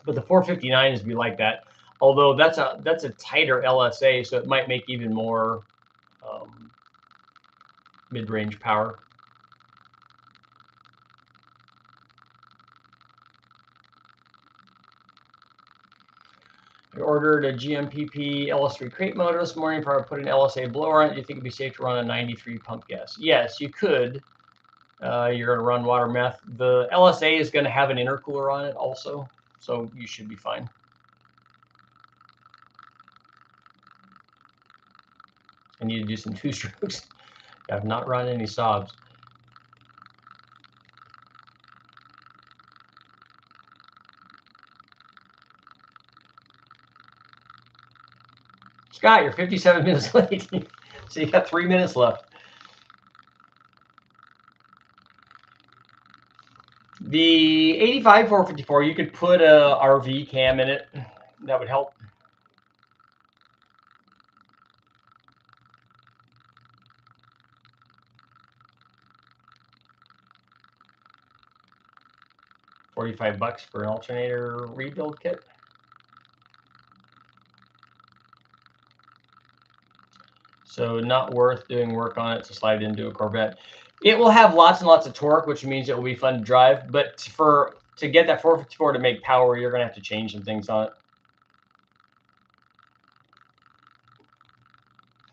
But the 459 is be like that. Although that's a tighter LSA, so it might make even more mid-range power. I ordered a GMPP LS3 crate motor this morning. Probably put an LSA blower on it. Do you think it'd be safe to run a 93 pump gas? Yes, you could. You're going to run water meth. The LSA is going to have an intercooler on it also, so you should be fine. I need to do some 2-strokes. I've not run any sobs. Scott, you're 57 minutes late. So you got 3 minutes left. The 85 454, you could put a RV cam in it. That would help. $45 for an alternator rebuild kit. So not worth doing work on it to slide into a Corvette. It will have lots and lots of torque, which means it will be fun to drive. But to get that 454 to make power, you're going to have to change some things on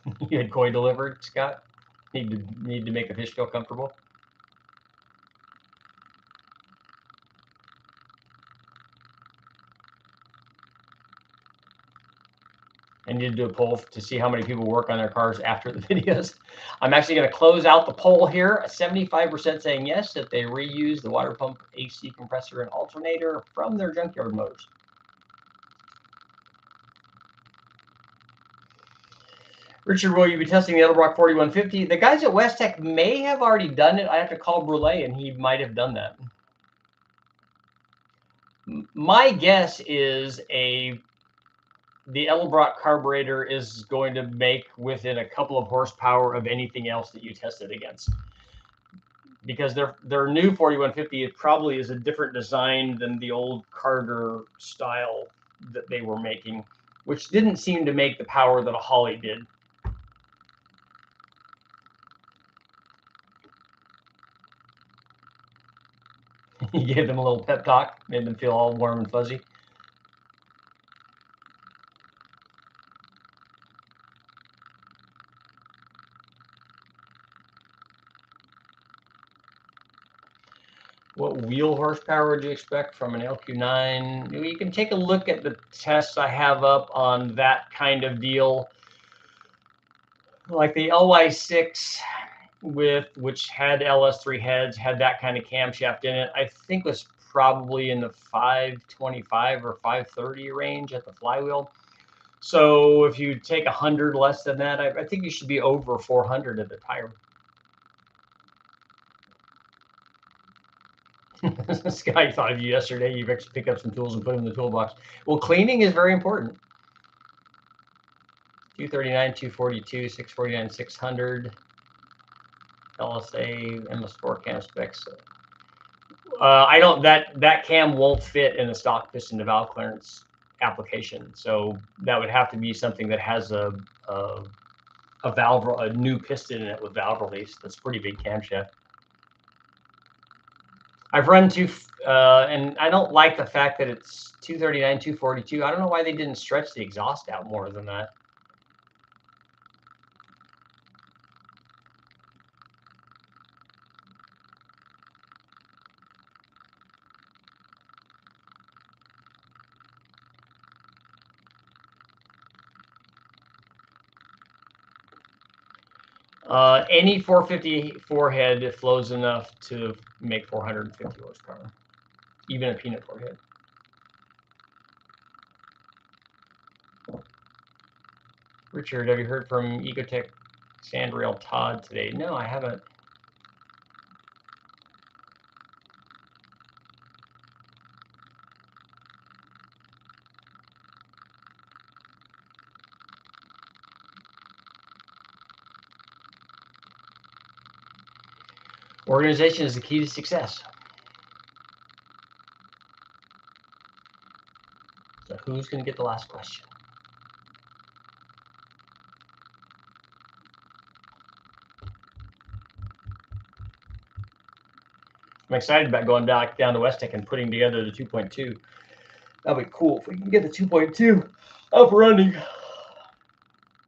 it. You had koi delivered, Scott? Need to make the fish feel comfortable. I need to do a poll to see how many people work on their cars after the videos. I'm actually going to close out the poll here. 75% saying yes, that they reuse the water pump, AC compressor, and alternator from their junkyard motors. Richard, will you be testing the Edelbrock 4150? The guys at West Tech may have already done it. I have to call Brule, and he might have done that. My guess is the Edelbrock carburetor is going to make within a couple of horsepower of anything else that you tested against. Because their new 4150, it probably is a different design than the old Carter style that they were making. which didn't seem to make the power that a Holly did. You gave them a little pep talk, made them feel all warm and fuzzy. What wheel horsepower would you expect from an LQ9? You can take a look at the tests I have up on that kind of deal. Like the LY6 which had LS3 heads, had that kind of camshaft in it, I think was probably in the 525 or 530 range at the flywheel. So if you take 100 less than that, I think you should be over 400 at the tire. Sky thought of you yesterday. You've actually picked up some tools and put them in the toolbox. Well, cleaning is very important. 239, 242, 649, 600. LSA, MS4 cam specs. I don't. That cam won't fit in a stock piston to valve clearance application. So that would have to be something that has a new piston in it with valve release. That's pretty big camshaft. I've run and I don't like the fact that it's 239, 242. I don't know why they didn't stretch the exhaust out more than that. Any 454 head flows enough to make 450 horsepower, even a peanut 4 head. Richard, have you heard from Ecotech Sandrail Todd today? No, I haven't. Organization is the key to success. So who's going to get the last question? I'm excited about going back down to Westech and putting together the 2.2. That'll be cool if we can get the 2.2 up running.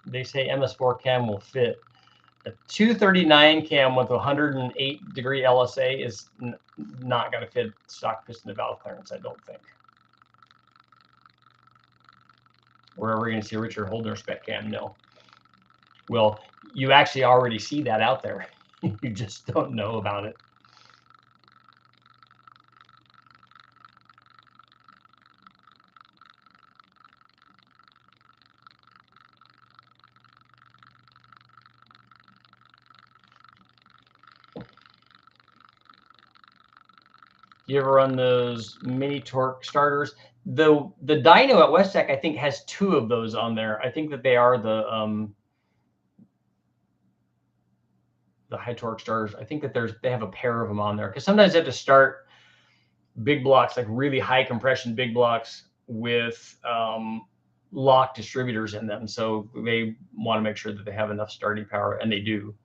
They say MS4 cam will fit. A 239 cam with 108 degree LSA is not going to fit stock piston to valve clearance, I don't think. Where are we going to see Richard Holdner spec cam? No. Well, you actually already see that out there. You just don't know about it. You ever run those mini torque starters? The dyno at Westech, I think, has 2 of those on there. I think that they are the high torque starters. I think that they have a pair of them on there because sometimes they have to start big blocks, like really high compression big blocks with lock distributors in them. So they want to make sure that they have enough starting power, and they do.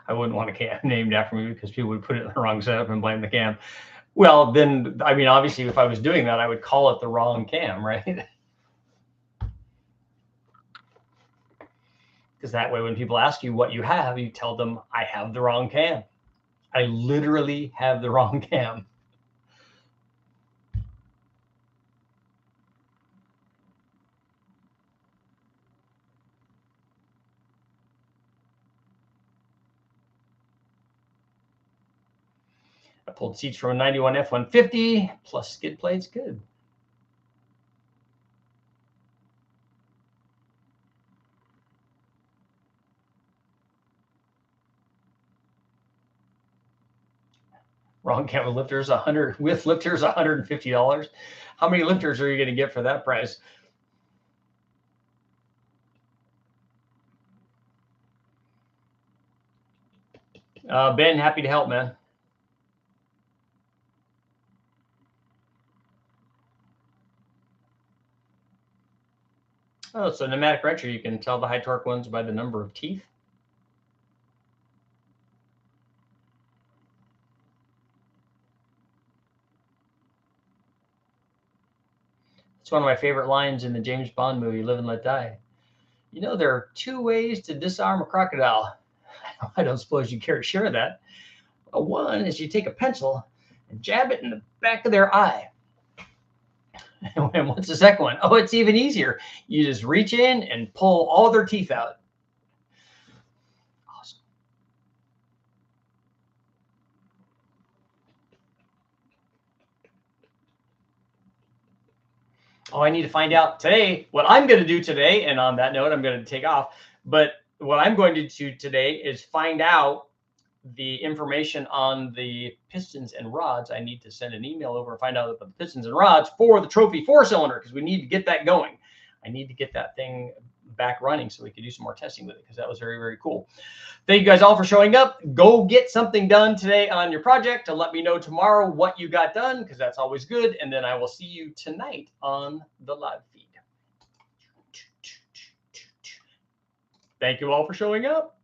I wouldn't want a cam named after me because people would put it in the wrong setup and blame the cam. Well, then, I mean, obviously, if I was doing that, I would call it the wrong cam, right? Because that way, when people ask you what you have, you tell them, I have the wrong cam. I literally have the wrong cam. I pulled seats from a 91 F-150 plus skid plates. Good. Wrong cam with lifters, with lifters, $150. How many lifters are you going to get for that price? Ben, happy to help, man. Oh, so pneumatic wrencher, you can tell the high torque ones by the number of teeth. It's one of my favorite lines in the James Bond movie, Live and Let Die. You know, there are 2 ways to disarm a crocodile. I don't suppose you care to share that. One is you take a pencil and jab it in the back of their eye. And what's the second one? Oh, it's even easier. You just reach in and pull all their teeth out. Awesome. Oh, I need to find out today what I'm going to do today. And on that note, I'm going to take off. But what I'm going to do today is find out the information on the pistons and rods. I need to send an email over and find out about the pistons and rods for the trophy 4-cylinder, because we need to get that going. I need to get that thing back running so we can do some more testing with it, because that was very, very cool. Thank you guys all for showing up. Go get something done today on your project to let me know tomorrow what you got done, because that's always good. And then I will see you tonight on the live feed. Thank you all for showing up.